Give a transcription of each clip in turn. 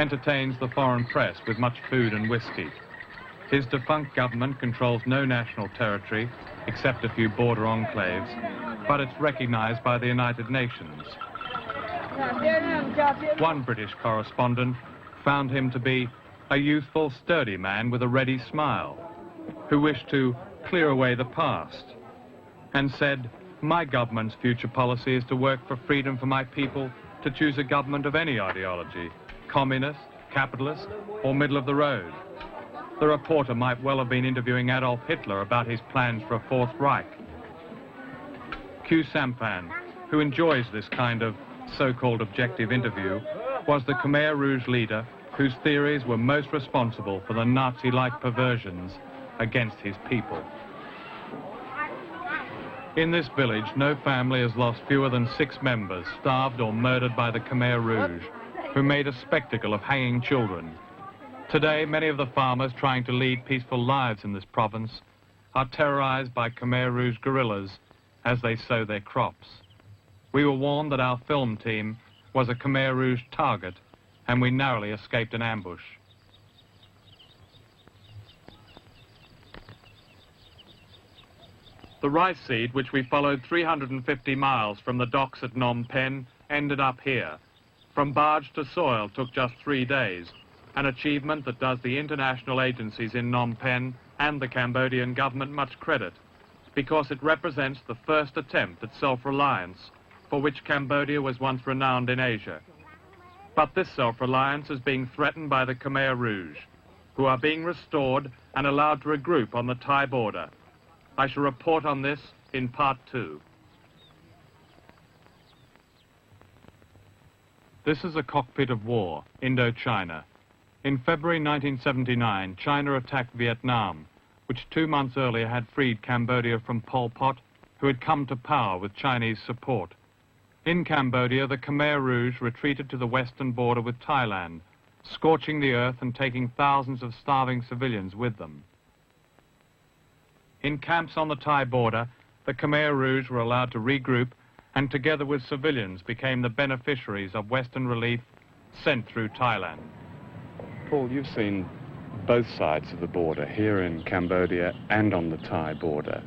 entertains the foreign press with much food and whiskey. His defunct government controls no national territory, except a few border enclaves, but it's recognized by the United Nations. One British correspondent found him to be a youthful, sturdy man with a ready smile, who wished to clear away the past, and said, "My government's future policy is to work for freedom for my people to choose a government of any ideology, communist, capitalist, or middle of the road." The reporter might well have been interviewing Adolf Hitler about his plans for a Fourth Reich. Q Sampan, who enjoys this kind of so-called objective interview, was the Khmer Rouge leader whose theories were most responsible for the Nazi-like perversions against his people. In this village, no family has lost fewer than 6 members, starved or murdered by the Khmer Rouge, who made a spectacle of hanging children. Today, many of the farmers trying to lead peaceful lives in this province are terrorized by Khmer Rouge guerrillas as they sow their crops. We were warned that our film team was a Khmer Rouge target, and we narrowly escaped an ambush. The rice seed, which we followed 350 miles from the docks at Phnom Penh, ended up here. From barge to soil took just 3 days, an achievement that does the international agencies in Phnom Penh and the Cambodian government much credit, because it represents the first attempt at self-reliance, for which Cambodia was once renowned in Asia. But this self-reliance is being threatened by the Khmer Rouge, who are being restored and allowed to regroup on the Thai border. I shall report on this in part 2. This is a cockpit of war, Indochina. In February 1979, China attacked Vietnam, which 2 months earlier had freed Cambodia from Pol Pot, who had come to power with Chinese support. In Cambodia, the Khmer Rouge retreated to the western border with Thailand, scorching the earth and taking thousands of starving civilians with them. In camps on the Thai border, the Khmer Rouge were allowed to regroup and together with civilians became the beneficiaries of Western relief sent through Thailand. Paul, you've seen both sides of the border, here in Cambodia and on the Thai border.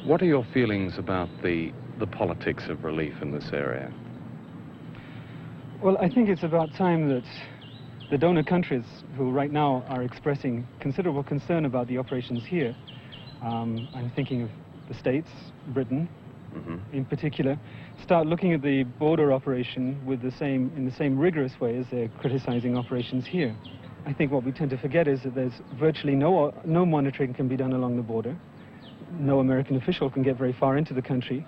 What are your feelings about the politics of relief in this area? Well, I think it's about time that the donor countries, who right now are expressing considerable concern about the operations here, I'm thinking of the States, Britain in particular, start looking at the border operation with in the same rigorous way as they're criticizing operations here. I think what we tend to forget is that there's virtually no monitoring can be done along the border. No American official can get very far into the country.